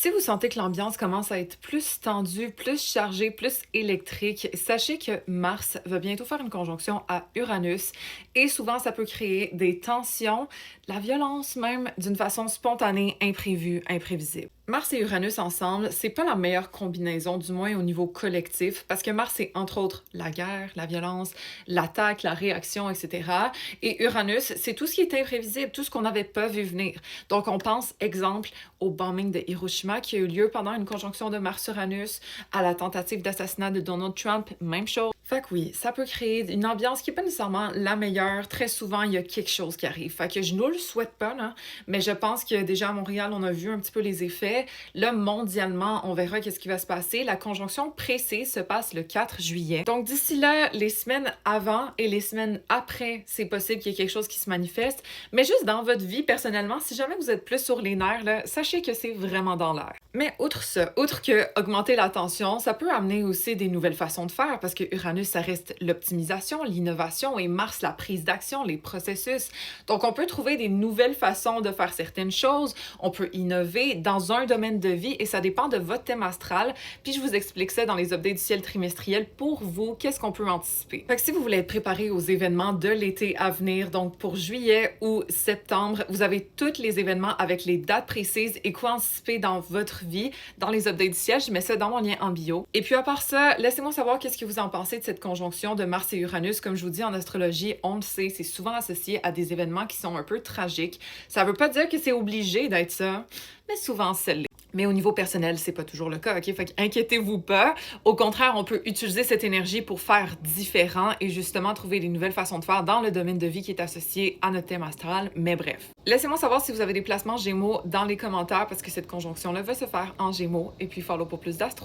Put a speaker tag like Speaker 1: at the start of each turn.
Speaker 1: Si vous sentez que l'ambiance commence à être plus tendue, plus chargée, plus électrique, sachez que Mars va bientôt faire une conjonction à Uranus et souvent ça peut créer des tensions, de la violence même d'une façon spontanée, imprévue, imprévisible. Mars et Uranus ensemble, c'est pas la meilleure combinaison, du moins au niveau collectif, parce que Mars, c'est entre autres la guerre, la violence, l'attaque, la réaction, etc. Et Uranus, c'est tout ce qui est imprévisible, tout ce qu'on n'avait pas vu venir. Donc, on pense, exemple, au bombing de Hiroshima qui a eu lieu pendant une conjonction de Mars-Uranus, à la tentative d'assassinat de Donald Trump, même chose. Fait que oui, ça peut créer une ambiance qui n'est pas nécessairement la meilleure. Très souvent, il y a quelque chose qui arrive. Fait que je nous le souhaite pas, là, mais je pense que déjà à Montréal, on a vu un petit peu les effets. Là, mondialement, on verra qu'est-ce qui va se passer. La conjonction précise se passe le 4 juillet. Donc d'ici là, les semaines avant et les semaines après, c'est possible qu'il y ait quelque chose qui se manifeste. Mais juste dans votre vie, personnellement, si jamais vous êtes plus sur les nerfs, là, sachez que c'est vraiment dans l'air. Mais outre ça, outre que augmenter la tension, ça peut amener aussi des nouvelles façons de faire parce que Uranus, ça reste l'optimisation, l'innovation et Mars, la prise d'action, les processus. Donc, on peut trouver des nouvelles façons de faire certaines choses. On peut innover dans un domaine de vie et ça dépend de votre thème astral. Puis, je vous explique ça dans les updates du ciel trimestriel pour vous, qu'est-ce qu'on peut anticiper. Fait que si vous voulez être préparé aux événements de l'été à venir, donc pour juillet ou septembre, vous avez tous les événements avec les dates précises et quoi anticiper dans votre vie, dans les updates du ciel. Je mets ça dans mon lien en bio. Et puis à part ça, laissez-moi savoir qu'est-ce que vous en pensez de cette conjonction de Mars et Uranus. Comme je vous dis, en astrologie, on le sait, c'est souvent associé à des événements qui sont un peu tragiques. Ça veut pas dire que c'est obligé d'être ça, mais souvent c'est l'est. Mais au niveau personnel, c'est pas toujours le cas, ok? Fait qu'inquiétez-vous pas. Au contraire, on peut utiliser cette énergie pour faire différent et justement trouver des nouvelles façons de faire dans le domaine de vie qui est associé à notre thème astral. Mais bref. Laissez-moi savoir si vous avez des placements Gémeaux dans les commentaires parce que cette conjonction-là va se faire en Gémeaux. Et puis follow pour plus d'astro.